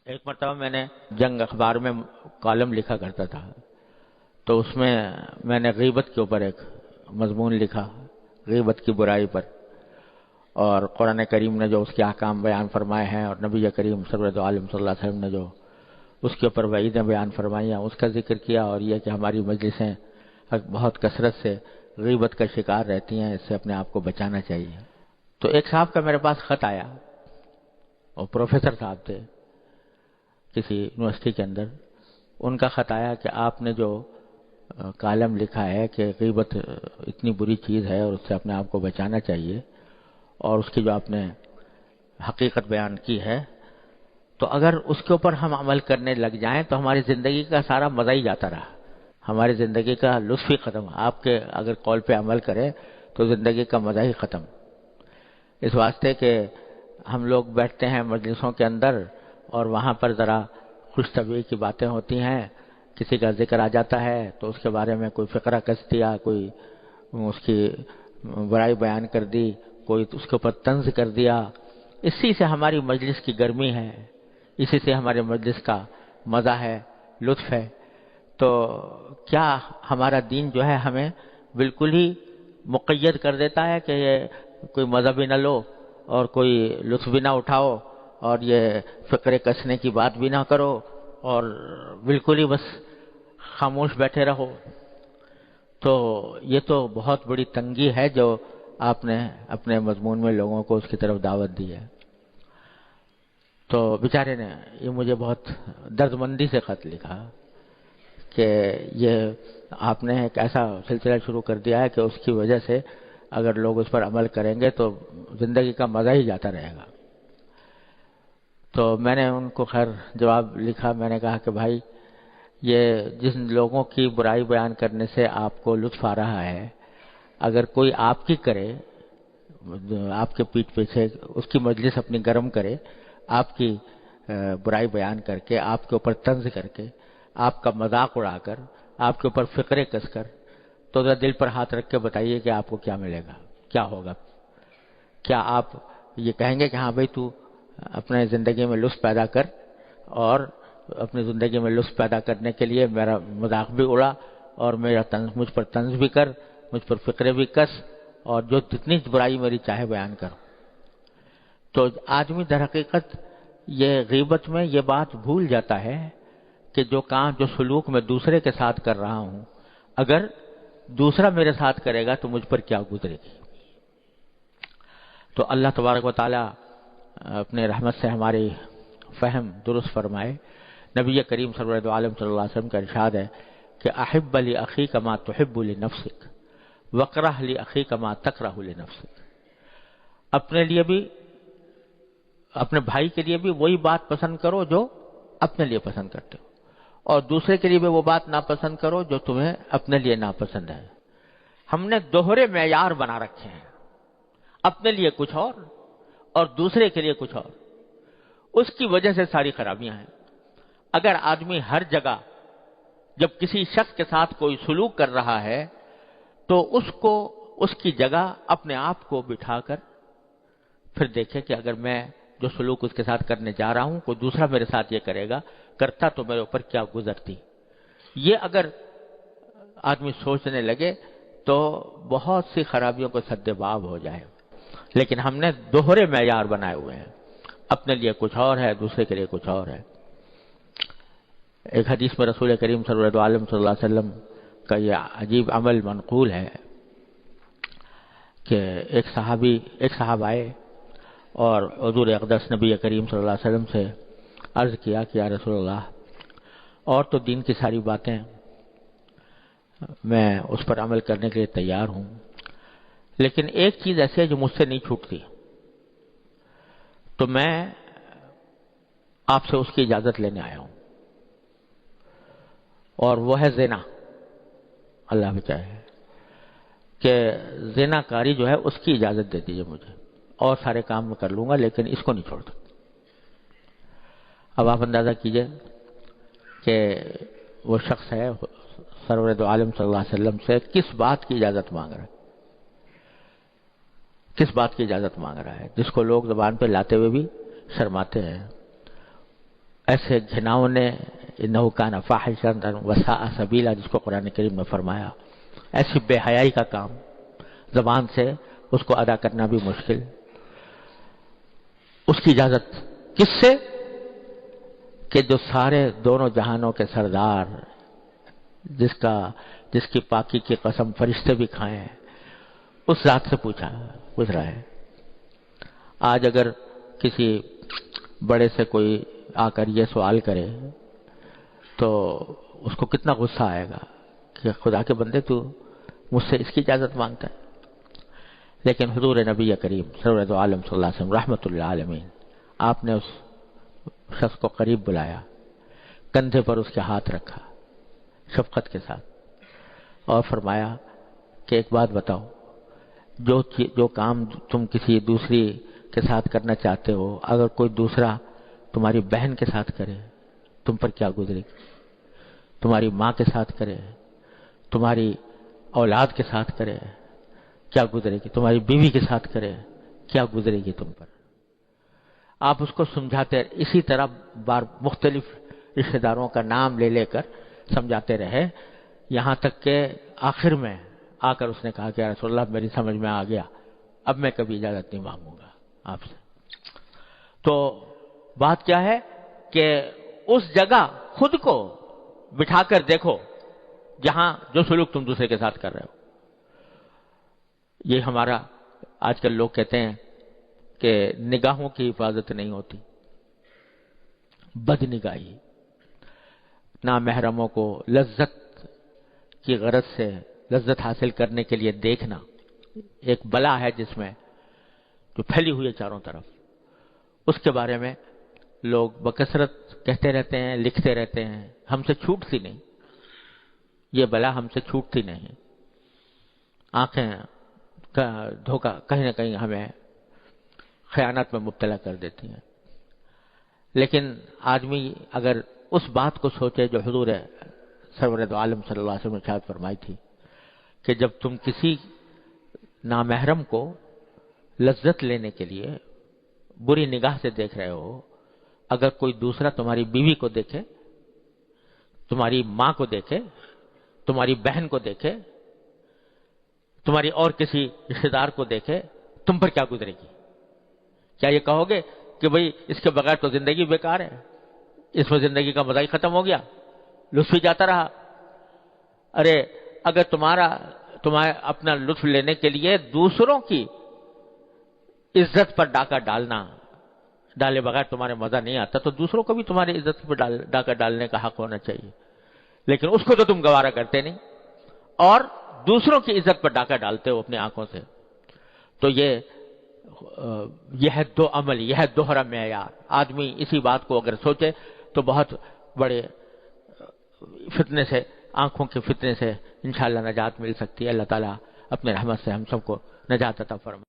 ایک مرتبہ میں نے جنگ اخبار میں کالم لکھا کرتا تھا، تو اس میں نے غیبت کے اوپر ایک مضمون لکھا، غیبت کی برائی پر، اور قرآن کریم نے جو اس کے احکام بیان فرمائے ہیں اور نبی کریم سرورت عالم صلی اللہ علیہ وسلم نے جو اس کے اوپر وعیدیں بیان فرمائی ہیں اس کا ذکر کیا، اور یہ کہ ہماری مجلسیں بہت کثرت سے غیبت کا شکار رہتی ہیں، اس سے اپنے آپ کو بچانا چاہیے۔ تو ایک صاحب کا میرے پاس خط آیا، وہ پروفیسر صاحب تھے کسی یونیورسٹی کے اندر، ان کا خط آیا کہ آپ نے جو کالم لکھا ہے کہ غیبت اتنی بری چیز ہے اور اس سے اپنے آپ کو بچانا چاہیے، اور اس کی جو آپ نے حقیقت بیان کی ہے، تو اگر اس کے اوپر ہم عمل کرنے لگ جائیں تو ہماری زندگی کا سارا مزہ ہی جاتا رہا، ہماری زندگی کا لطف ہی ختم۔ آپ کے اگر قول پہ عمل کریں تو زندگی کا مزہ ہی ختم۔ اس واسطے کہ ہم لوگ بیٹھتے ہیں مجلسوں کے اندر اور وہاں پر ذرا خوش طبعی کی باتیں ہوتی ہیں، کسی کا ذکر آ جاتا ہے تو اس کے بارے میں کوئی فقرہ کس دیا، کوئی اس کی برائی بیان کر دی، کوئی اس کے اوپر طنز کر دیا، اسی سے ہماری مجلس کی گرمی ہے، اسی سے ہمارے مجلس کا مزہ ہے، لطف ہے۔ تو کیا ہمارا دین جو ہے ہمیں بالکل ہی مقید کر دیتا ہے کہ یہ کوئی مزہ بھی نہ لو اور کوئی لطف بھی نہ اٹھاؤ اور یہ فقرے کسنے کی بات بھی نہ کرو اور بالکل ہی بس خاموش بیٹھے رہو؟ تو یہ تو بہت بڑی تنگی ہے جو آپ نے اپنے مضمون میں لوگوں کو اس کی طرف دعوت دی ہے۔ تو بیچارے نے یہ مجھے بہت درد مندی سے خط لکھا کہ یہ آپ نے ایک ایسا سلسلہ شروع کر دیا ہے کہ اس کی وجہ سے اگر لوگ اس پر عمل کریں گے تو زندگی کا مزہ ہی جاتا رہے گا۔ تو میں نے ان کو خیر جواب لکھا، میں نے کہا کہ بھائی یہ جن لوگوں کی برائی بیان کرنے سے آپ کو لطف آ رہا ہے، اگر کوئی آپ کی کرے، آپ کے پیٹھ پیچھے اس کی مجلس اپنی گرم کرے، آپ کی برائی بیان کر کے، آپ کے اوپر طنز کر کے، آپ کا مذاق اڑا کر، آپ کے اوپر فقرے کس کر، تو ذرا دل پر ہاتھ رکھ کے بتائیے کہ آپ کو کیا ملے گا، کیا ہوگا؟ کیا آپ یہ کہیں گے کہ ہاں بھائی تو اپنے زندگی میں لطف پیدا کر، اور اپنی زندگی میں لطف پیدا کرنے کے لیے میرا مذاق بھی اڑا اور مجھ پر طنز بھی کر، مجھ پر فقرے بھی کس، اور جو جتنی برائی میری چاہے بیان کر؟ تو آدمی در حقیقت یہ غیبت میں یہ بات بھول جاتا ہے کہ جو کام جو سلوک میں دوسرے کے ساتھ کر رہا ہوں، اگر دوسرا میرے ساتھ کرے گا تو مجھ پر کیا گزرے گی۔ تو اللہ تبارک و تعالی اپنے رحمت سے ہماری فہم درست فرمائے۔ نبی کریم سرورت عالم صلی اللہ علیہ وسلم کا ارشاد ہے کہ احب لاخیک ما تحب لنفسک واکرہ لاخیک ما تکرہ لنفسک۔ اپنے لیے بھی، اپنے بھائی کے لیے بھی وہی بات پسند کرو جو اپنے لیے پسند کرتے ہو، اور دوسرے کے لیے بھی وہ بات ناپسند کرو جو تمہیں اپنے لیے ناپسند ہے۔ ہم نے دوہرے معیار بنا رکھے ہیں، اپنے لیے کچھ اور دوسرے کے لیے کچھ اور، اس کی وجہ سے ساری خرابیاں ہیں۔ اگر آدمی ہر جگہ جب کسی شخص کے ساتھ کوئی سلوک کر رہا ہے تو اس کو اس کی جگہ اپنے آپ کو بٹھا کر پھر دیکھے کہ اگر میں جو سلوک اس کے ساتھ کرنے جا رہا ہوں کوئی دوسرا میرے ساتھ یہ کرتا تو میرے اوپر کیا گزرتی۔ یہ اگر آدمی سوچنے لگے تو بہت سی خرابیوں کو سد باب ہو جائے۔ لیکن ہم نے دوہرے معیار بنائے ہوئے ہیں، اپنے لیے کچھ اور ہے، دوسرے کے لیے کچھ اور ہے۔ ایک حدیث میں رسول کریم صلی اللہ علیہ وسلم کا یہ عجیب عمل منقول ہے کہ ایک صاحب آئے اور حضور اقدس نبی کریم صلی اللہ علیہ وسلم سے عرض کیا کہ یا رسول اللہ، اور تو دین کی ساری باتیں میں اس پر عمل کرنے کے لیے تیار ہوں، لیکن ایک چیز ایسی ہے جو مجھ سے نہیں چھوٹتی، تو میں آپ سے اس کی اجازت لینے آیا ہوں، اور وہ ہے زنا۔ اللہ بچائے کہ زنا کاری جو ہے اس کی اجازت دے دیجیے مجھے، اور سارے کام میں کر لوں گا لیکن اس کو نہیں چھوڑ سکتا۔ اب آپ اندازہ کیجئے کہ وہ شخص ہے سرور عالم صلی اللہ علیہ وسلم سے کس بات کی اجازت مانگ رہا ہے، کس بات کی اجازت مانگ رہا ہے، جس کو لوگ زبان پہ لاتے ہوئے بھی شرماتے ہیں۔ ایسے گھناؤنے انہ کان فاحشۃ وساء سبیلا، جس کو قرآن کریم نے فرمایا، ایسی بے حیائی کا کام زبان سے اس کو ادا کرنا بھی مشکل۔ اس کی اجازت کس سے؟ کہ جو سارے دونوں جہانوں کے سردار، جس کی پاکی کی قسم فرشتے بھی کھائیں، اس ذات سے پوچھ رہا ہے۔ آج اگر کسی بڑے سے کوئی آ کر یہ سوال کرے تو اس کو کتنا غصہ آئے گا کہ خدا کے بندے تو مجھ سے اس کی اجازت مانگتا ہے۔ لیکن حضور نبی کریم سرورت عالم صلی اللہ علیہ وسلم رحمۃ اللہ عالمین، آپ نے اس شخص کو قریب بلایا، کندھے پر اس کے ہاتھ رکھا شفقت کے ساتھ، اور فرمایا کہ ایک بات بتاؤ، جو کام تم کسی دوسری کے ساتھ کرنا چاہتے ہو، اگر کوئی دوسرا تمہاری بہن کے ساتھ کرے تم پر کیا گزرے گی؟ تمہاری ماں کے ساتھ کرے، تمہاری اولاد کے ساتھ کرے کیا گزرے گی؟ تمہاری بیوی کے ساتھ کرے کیا گزرے گی تم پر؟ آپ اس کو سمجھاتے، اسی طرح بار مختلف رشتہ داروں کا نام لے کر سمجھاتے رہے، یہاں تک کہ آخر میں آ کر اس نے کہا کہ یا رسول اللہ میری سمجھ میں آ گیا، اب میں کبھی اجازت نہیں مانگوں گا آپ سے۔ تو بات کیا ہے کہ اس جگہ خود کو بٹھا کر دیکھو جہاں جو سلوک تم دوسرے کے ساتھ کر رہے ہو۔ یہ ہمارا آج کل لوگ کہتے ہیں کہ نگاہوں کی حفاظت نہیں ہوتی، بد نگاہی، نامحرموں کو لذت کی غرض سے لذت حاصل کرنے کے لیے دیکھنا ایک بلا ہے جس میں جو پھیلی ہوئی ہے چاروں طرف۔ اس کے بارے میں لوگ بکثرت کہتے رہتے ہیں، لکھتے رہتے ہیں، ہم سے چھوٹتی نہیں، یہ بلا ہم سے چھوٹتی نہیں۔ آنکھیں کا دھوکہ کہیں نہ کہیں ہمیں خیانت میں مبتلا کر دیتی ہیں۔ لیکن آدمی اگر اس بات کو سوچے جو حضور سرورت عالم صلی اللہ علیہ وسلم نے ارشاد فرمائی تھی کہ جب تم کسی نامحرم کو لذت لینے کے لیے بری نگاہ سے دیکھ رہے ہو، اگر کوئی دوسرا تمہاری بیوی کو دیکھے، تمہاری ماں کو دیکھے، تمہاری بہن کو دیکھے، تمہاری اور کسی رشتہ دار کو دیکھے، تم پر کیا گزرے گی؟ کیا یہ کہو گے کہ بھئی اس کے بغیر تو زندگی بیکار ہے، اس میں زندگی کا مزہ ہی ختم ہو گیا، لطف ہی جاتا رہا؟ ارے اگر تمہیں اپنا لطف لینے کے لیے دوسروں کی عزت پر ڈاکہ ڈالے بغیر تمہارے مزہ نہیں آتا، تو دوسروں کو بھی تمہاری عزت پر ڈاکہ ڈالنے کا حق ہونا چاہیے، لیکن اس کو تو تم گوارا کرتے نہیں اور دوسروں کی عزت پر ڈاکہ ڈالتے ہو اپنی آنکھوں سے۔ تو یہ ہے دو عمل، یہ ہے دوہرا معیار۔ آدمی اسی بات کو اگر سوچے تو بہت بڑے فتنے سے، آنکھوں کے فتنے سے انشاءاللہ نجات مل سکتی ہے۔ اللہ تعالیٰ اپنے رحمت سے ہم سب کو نجات عطا فرمائے۔